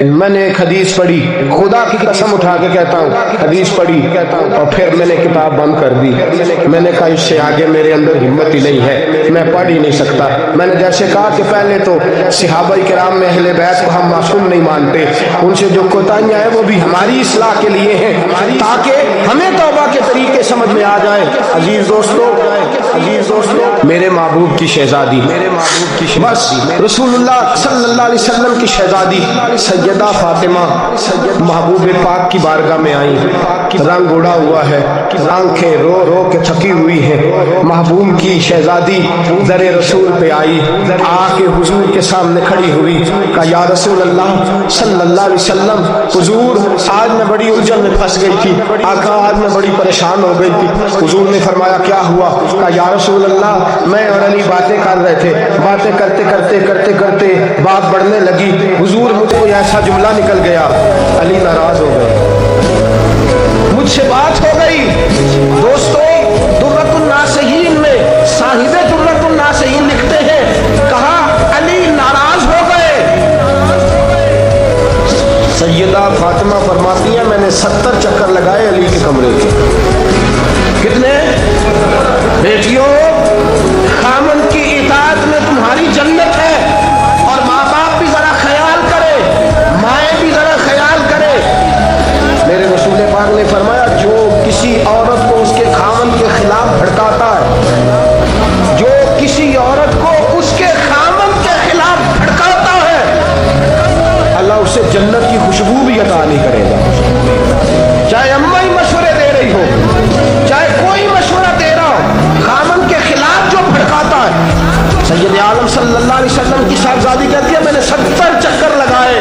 میں نے ایک حدیث پڑھی، خدا کی قسم اٹھا کے کہتا ہوں حدیث پڑھی اور پھر میں نے کتاب بند کر دی۔ میں نے کہا اس سے آگے میرے اندر ہمت ہی نہیں ہے، میں پڑھ ہی نہیں سکتا۔ میں نے جیسے کہا کہ پہلے تو صحابہ کرام میں اہل بیت کو ہم معصوم نہیں مانتے، ان سے جو کوتاہیاں ہیں وہ بھی ہماری اصلاح کے لیے ہیں تاکہ ہمیں توبہ کے طریقے سمجھ میں آ جائیں۔ عزیز دوستو، میرے محبوب کی شہزادی، بس رسول اللہ صلی اللہ علیہ وسلم کی شہزادی سیدہ فاطمہ محبوب پاک کی بارگاہ میں آئیں، رنگ اڑا ہوا ہے، آنکھیں رو رو کے تھکی ہوئی ہیں۔ محبوب کی شہزادی در رسول پہ آئی، آ کے حضور کے سامنے کھڑی ہوئی، کہا یا رسول اللہ صلی اللہ علیہ وسلم، حضور آج میں بڑی الجھن میں پھنس گئی تھی، آقا آج میں بڑی پریشان ہو گئی تھی۔ حضور نے فرمایا کیا ہوا؟ کہا یا رسول اللہ میں اور علی باتیں کر رہے تھے، باتیں کرتے کرتے بات بڑھنے لگی، حضور مجھ کو ایسا جملہ نکل گیا، علی ناراض ہو گئے، مجھ سے بات ہو گئی۔ دوستو درۃ الناصحین میں صاحب درۃ الناصحین لکھتے ہیں، کہا علی ناراض ہو گئے۔ سیدہ فاطمہ فرماتی ہیں میں نے 70 چکر لگائے علی کے کمرے کے۔ کتنے؟ بیٹیوں خامن کی اطاعت میں تمہاری جنت ہے، اور ماں باپ بھی ذرا خیال کرے، مائیں بھی ذرا خیال کرے۔ میرے رسول پاک نے فرمایا جو کسی عورت کو اس کے خامن کے خلاف بھڑکاتا ہے، جو کسی عورت کو اس کے خامن کے خلاف بھڑکاتا ہے، اللہ اسے جنت کی خوشبو بھی عطا نہیں کرے گا۔ چاہے اماں ہی مشورے دے رہی ہو، چاہے کوئی مشورہ دے رہا ہو، خامن کے خلاف جو بھڑکاتا ہے۔ سید عالم صلی اللہ علیہ وسلم کی صاحبزادی کہتی ہے میں نے 70 چکر لگائے